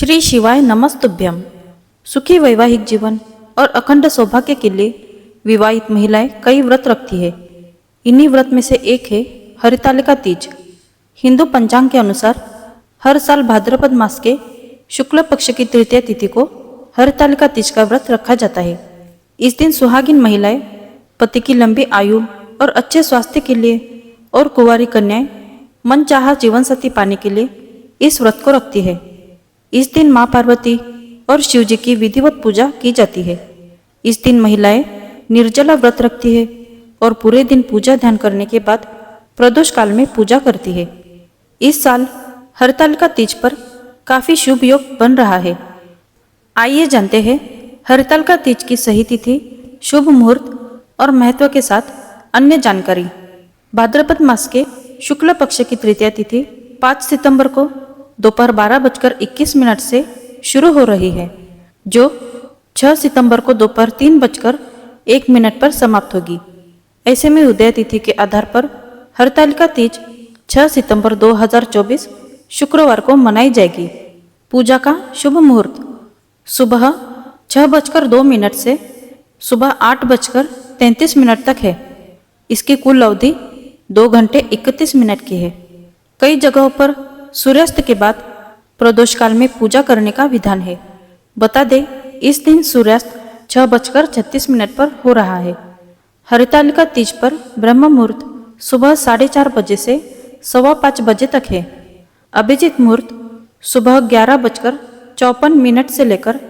श्री शिवाय नमस्तुभ्यम। सुखी वैवाहिक जीवन और अखंड सौभाग्य के लिए विवाहित महिलाएं कई व्रत रखती है। इन्हीं व्रत में से एक है हरितालिका तीज। हिंदू पंचांग के अनुसार हर साल भाद्रपद मास के शुक्ल पक्ष की तृतीया तिथि को हरितालिका तीज का व्रत रखा जाता है। इस दिन सुहागिन महिलाएं पति की लंबी आयु और अच्छे स्वास्थ्य के लिए और कुंवारी कन्याएं मनचाहा जीवन साथी पाने के लिए इस व्रत को रखती है। इस दिन मां पार्वती और शिव जी की विधिवत पूजा की जाती है। इस दिन महिलाएं निर्जला व्रत रखती है और पूरे दिन पूजा ध्यान करने के बाद प्रदोष काल में पूजा करती है। इस साल हरितालिका तीज पर काफी शुभ योग बन रहा है। आइए जानते हैं हरितालिका तीज की सही तिथि, शुभ मुहूर्त और महत्व के साथ अन्य जानकारी। भाद्रपद मास के शुक्ल पक्ष की तृतीया तिथि 5 सितंबर को दोपहर 12:21 से शुरू हो रही है, जो 6 सितंबर को दोपहर 3:01 पर समाप्त होगी। ऐसे में उदय तिथि के आधार पर हरितालिका तीज 6 सितंबर 2024 शुक्रवार को मनाई जाएगी। पूजा का शुभ मुहूर्त सुबह 6:02 से सुबह 8:33 तक है। इसकी कुल अवधि 2 घंटे 31 मिनट की है। कई जगहों पर सूर्यास्त के बाद प्रदोष काल में पूजा करने का विधान है। बता दें, इस दिन सूर्यास्त 6:36 पर हो रहा है। हरितालिका तीज पर ब्रह्म मुहूर्त सुबह 4:30 बजे से 5:15 बजे तक है। अभिजीत मुहूर्त सुबह 11:54 से लेकर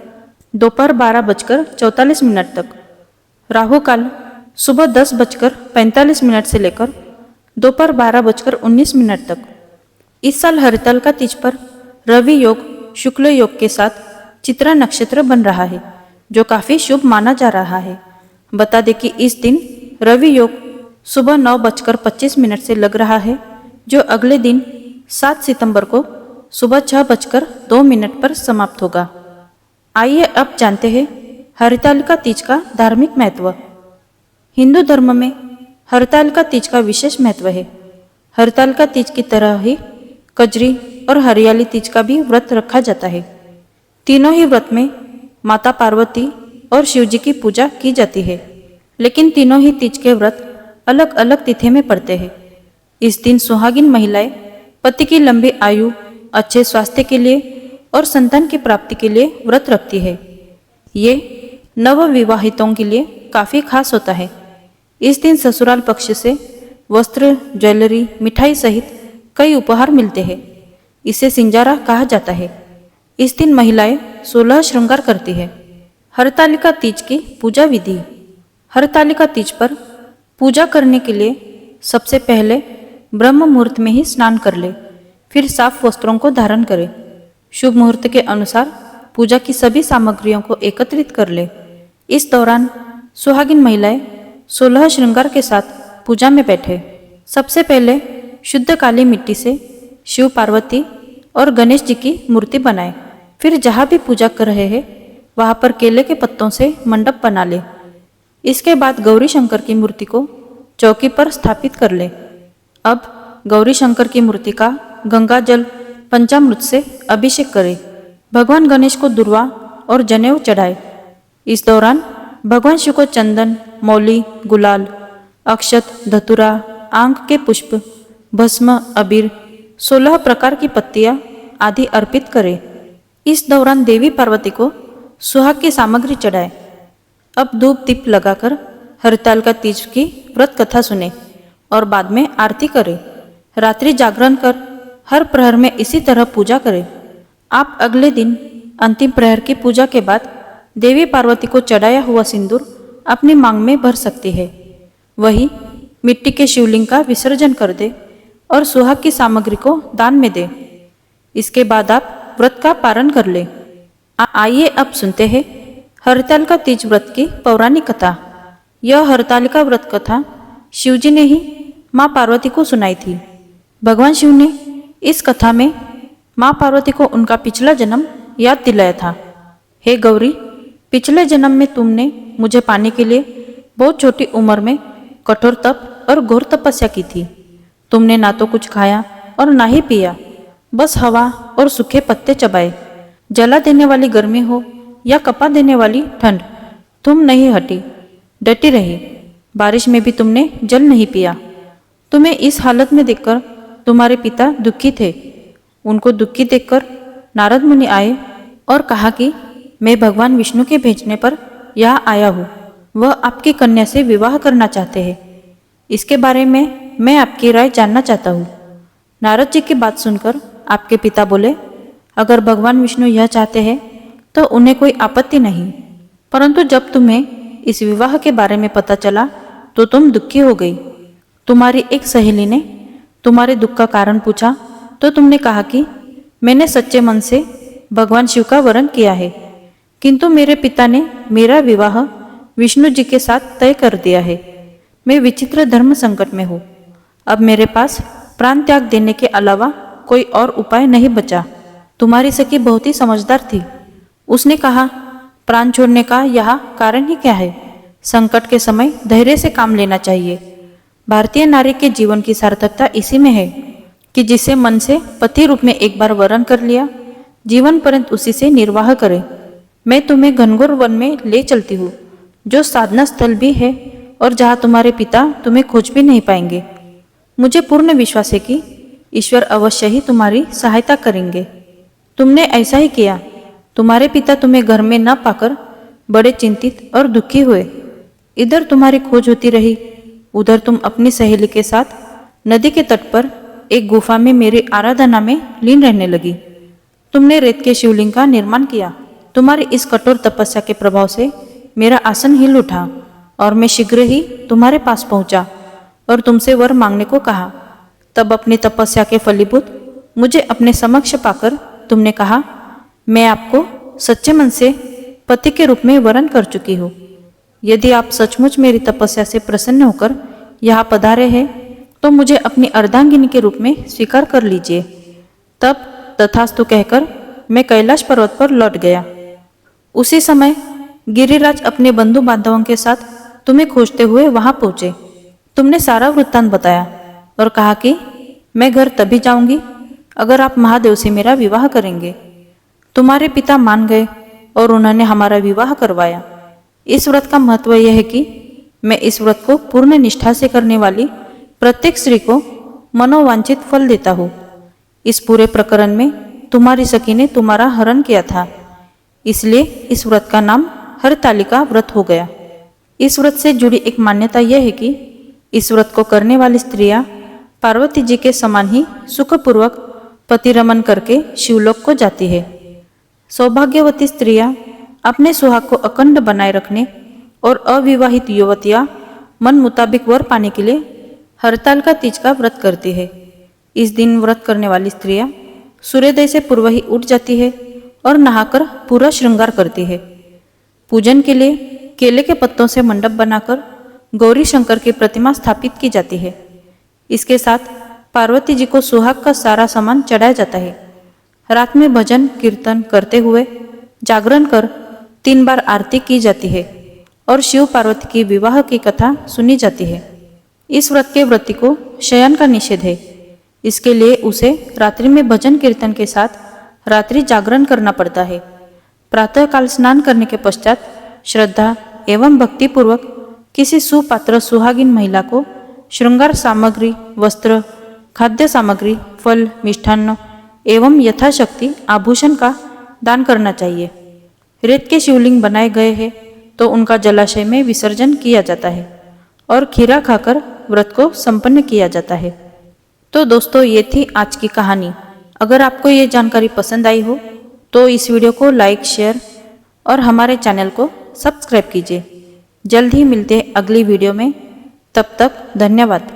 दोपहर 12:44 तक। राहु काल सुबह 10:45 से लेकर दोपहर 12:19 तक। इस साल हरितालिका तीज पर रवि योग शुक्ल योग के साथ चित्रा नक्षत्र बन रहा है, जो काफी शुभ माना जा रहा है। बता दें कि इस दिन रवि योग सुबह 9:25 से लग रहा है, जो अगले दिन 7 सितंबर को सुबह 6:02 पर समाप्त होगा। आइए अब जानते हैं हरितालिका तीज का धार्मिक महत्व। हिंदू धर्म में हरितालिका तीज का विशेष महत्व है। हरितालिका तीज की तरह ही कजरी और हरियाली तीज का भी व्रत रखा जाता है। तीनों ही व्रत में माता पार्वती और शिव जी की पूजा की जाती है, लेकिन तीनों ही तीज के व्रत अलग अलग तिथि में पड़ते हैं। इस दिन सुहागिन महिलाएं पति की लंबी आयु, अच्छे स्वास्थ्य के लिए और संतान की प्राप्ति के लिए व्रत रखती है। ये नवविवाहितों के लिए काफी खास होता है। इस दिन ससुराल पक्ष से वस्त्र, ज्वेलरी, मिठाई सहित कई उपहार मिलते हैं। इसे सिंजारा कहा जाता है। इस दिन महिलाएं 16 श्रृंगार करती है। हरितालिका तीज की पूजा विधि। हरितालिका तीज पर पूजा करने के लिए सबसे पहले ब्रह्म मुहूर्त में ही स्नान कर ले, फिर साफ वस्त्रों को धारण करे। शुभ मुहूर्त के अनुसार पूजा की सभी सामग्रियों को एकत्रित कर ले। इस दौरान सुहागिन महिलाएं 16 श्रृंगार के साथ पूजा में बैठे। सबसे पहले शुद्ध काली मिट्टी से शिव, पार्वती और गणेश जी की मूर्ति बनाए। फिर जहाँ भी पूजा कर रहे हैं वहाँ पर केले के पत्तों से मंडप बना ले। इसके बाद गौरी शंकर की मूर्ति को चौकी पर स्थापित कर ले। अब गौरी शंकर की मूर्ति का गंगा जल पंचामृत से अभिषेक करे। भगवान गणेश को दुर्वा और जनेऊ चढ़ाए। इस दौरान भगवान शिव को चंदन, मौली, गुलाल, अक्षत, धतूरा, आंख के पुष्प, भस्म, अबीर, 16 प्रकार की पत्तियां आदि अर्पित करें। इस दौरान देवी पार्वती को सुहाग की सामग्री चढ़ाए। अब धूप दीप लगाकर हरितालिका तीज की व्रत कथा सुने और बाद में आरती करें। रात्रि जागरण कर हर प्रहर में इसी तरह पूजा करें। आप अगले दिन अंतिम प्रहर की पूजा के बाद देवी पार्वती को चढ़ाया हुआ सिंदूर अपनी मांग में भर सकती है। वही मिट्टी के शिवलिंग का विसर्जन कर दे और सुहाग की सामग्री को दान में दे। इसके बाद आप व्रत का पारण कर ले। आइए अब सुनते हैं हरितालिका तीज व्रत की पौराणिक कथा। यह हरितालिका व्रत कथा शिवजी ने ही मां पार्वती को सुनाई थी। भगवान शिव ने इस कथा में मां पार्वती को उनका पिछला जन्म याद दिलाया था। हे गौरी, पिछले जन्म में तुमने मुझे पाने के लिए बहुत छोटी उम्र में कठोर तप और घोर तपस्या की थी। तुमने ना तो कुछ खाया और ना ही पिया, बस हवा और सूखे पत्ते चबाए। जला देने वाली गर्मी हो या कपा देने वाली ठंड, तुम नहीं हटी, डटी रही। बारिश में भी तुमने जल नहीं पिया। तुम्हें इस हालत में देखकर तुम्हारे पिता दुखी थे। उनको दुखी देखकर नारद मुनि आए और कहा कि मैं भगवान विष्णु के भेजने पर यहाँ आया हूँ। वह आपकी कन्या से विवाह करना चाहते हैं। इसके बारे में मैं आपकी राय जानना चाहता हूँ। नारद जी की बात सुनकर आपके पिता बोले, अगर भगवान विष्णु यह चाहते हैं तो उन्हें कोई आपत्ति नहीं, परंतु जब तुम्हें इस विवाह के बारे में पता चला तो तुम दुखी हो गई। तुम्हारी एक सहेली ने तुम्हारे दुख का कारण पूछा तो तुमने कहा कि मैंने सच्चे मन से भगवान शिव का वरण किया है, किंतु मेरे पिता ने मेरा विवाह विष्णु जी के साथ तय कर दिया है। मैं विचित्र धर्म संकट में हूँ। अब मेरे पास प्राण त्याग देने के अलावा कोई और उपाय नहीं बचा। तुम्हारी सखी बहुत ही समझदार थी। उसने कहा, प्राण छोड़ने का यह कारण ही क्या है? संकट के समय धैर्य से काम लेना चाहिए। भारतीय नारी के जीवन की सार्थकता इसी में है कि जिसे मन से पति रूप में एक बार वरण कर लिया, जीवन पर्यंत उसी से निर्वाह करे। मैं तुम्हें घनघोर वन में ले चलती हूँ, जो साधना स्थल भी है और जहाँ तुम्हारे पिता तुम्हें खोज भी नहीं पाएंगे। मुझे पूर्ण विश्वास है कि ईश्वर अवश्य ही तुम्हारी सहायता करेंगे। तुमने ऐसा ही किया। तुम्हारे पिता तुम्हें घर में न पाकर बड़े चिंतित और दुखी हुए। इधर तुम्हारी खोज होती रही, उधर तुम अपनी सहेली के साथ नदी के तट पर एक गुफा में मेरी आराधना में लीन रहने लगी। तुमने रेत के शिवलिंग का निर्माण किया। तुम्हारी इस कठोर तपस्या के प्रभाव से मेरा आसन हिल उठा और मैं शीघ्र ही तुम्हारे पास पहुंचा और तुमसे वर मांगने को कहा। तब अपनी तपस्या के फलीभूत मुझे अपने समक्ष पाकर तुमने कहा, मैं आपको सच्चे मन से पति के रूप में वरण कर चुकी हूँ। यदि आप सचमुच मेरी तपस्या से प्रसन्न होकर यहाँ पधारे हैं तो मुझे अपनी अर्धांगिनी के रूप में स्वीकार कर लीजिए। तब तथास्तु कहकर मैं कैलाश पर्वत पर लौट गया। उसी समय गिरिराज अपने बंधु बांधवों के साथ तुम्हें खोजते हुए वहां पहुंचे। तुमने सारा वृत्तांत बताया और कहा कि मैं घर तभी जाऊंगी अगर आप महादेव से मेरा विवाह करेंगे। तुम्हारे पिता मान गए और उन्होंने हमारा विवाह करवाया। इस व्रत का महत्व यह है कि मैं इस व्रत को पूर्ण निष्ठा से करने वाली प्रत्येक स्त्री को मनोवांछित फल देता हूँ। इस पूरे प्रकरण में तुम्हारी सखी ने तुम्हारा हरण किया था, इसलिए इस व्रत का नाम हरतालिका व्रत हो गया। इस व्रत से जुड़ी एक मान्यता यह है कि इस व्रत को करने वाली स्त्रियां पार्वती जी के समान ही सुखपूर्वक पतिरमन करके शिवलोक को जाती है। सौभाग्यवती स्त्रियां अपने सुहाग को अखंड बनाए रखने और अविवाहित युवतियां मन मुताबिक वर पाने के लिए हरतालिका तीज का व्रत करती है। इस दिन व्रत करने वाली स्त्रियां सूर्योदय से पूर्व ही उठ जाती है और नहाकर पूरा श्रृंगार करती है। पूजन के लिए केले के पत्तों से मंडप बनाकर गौरी शंकर की प्रतिमा स्थापित की जाती है। इसके साथ पार्वती जी को सुहाग का सारा सामान चढ़ाया जाता है। रात में भजन कीर्तन करते हुए जागरण कर 3 बार आरती की जाती है और शिव पार्वती की विवाह की कथा सुनी जाती है। इस व्रत के व्रती को शयन का निषेध है। इसके लिए उसे रात्रि में भजन कीर्तन के साथ रात्रि जागरण करना पड़ता है। प्रातःकाल स्नान करने के पश्चात श्रद्धा एवं भक्तिपूर्वक किसी सुपात्र सुहागिन महिला को श्रृंगार सामग्री, वस्त्र, खाद्य सामग्री, फल, मिष्ठान्न एवं यथाशक्ति आभूषण का दान करना चाहिए। रेत के शिवलिंग बनाए गए हैं तो उनका जलाशय में विसर्जन किया जाता है और खीरा खाकर व्रत को संपन्न किया जाता है। तो दोस्तों, ये थी आज की कहानी। अगर आपको ये जानकारी पसंद आई हो तो इस वीडियो को लाइक, शेयर और हमारे चैनल को सब्सक्राइब कीजिए। जल्द ही मिलते हैं अगली वीडियो में। तब तक धन्यवाद।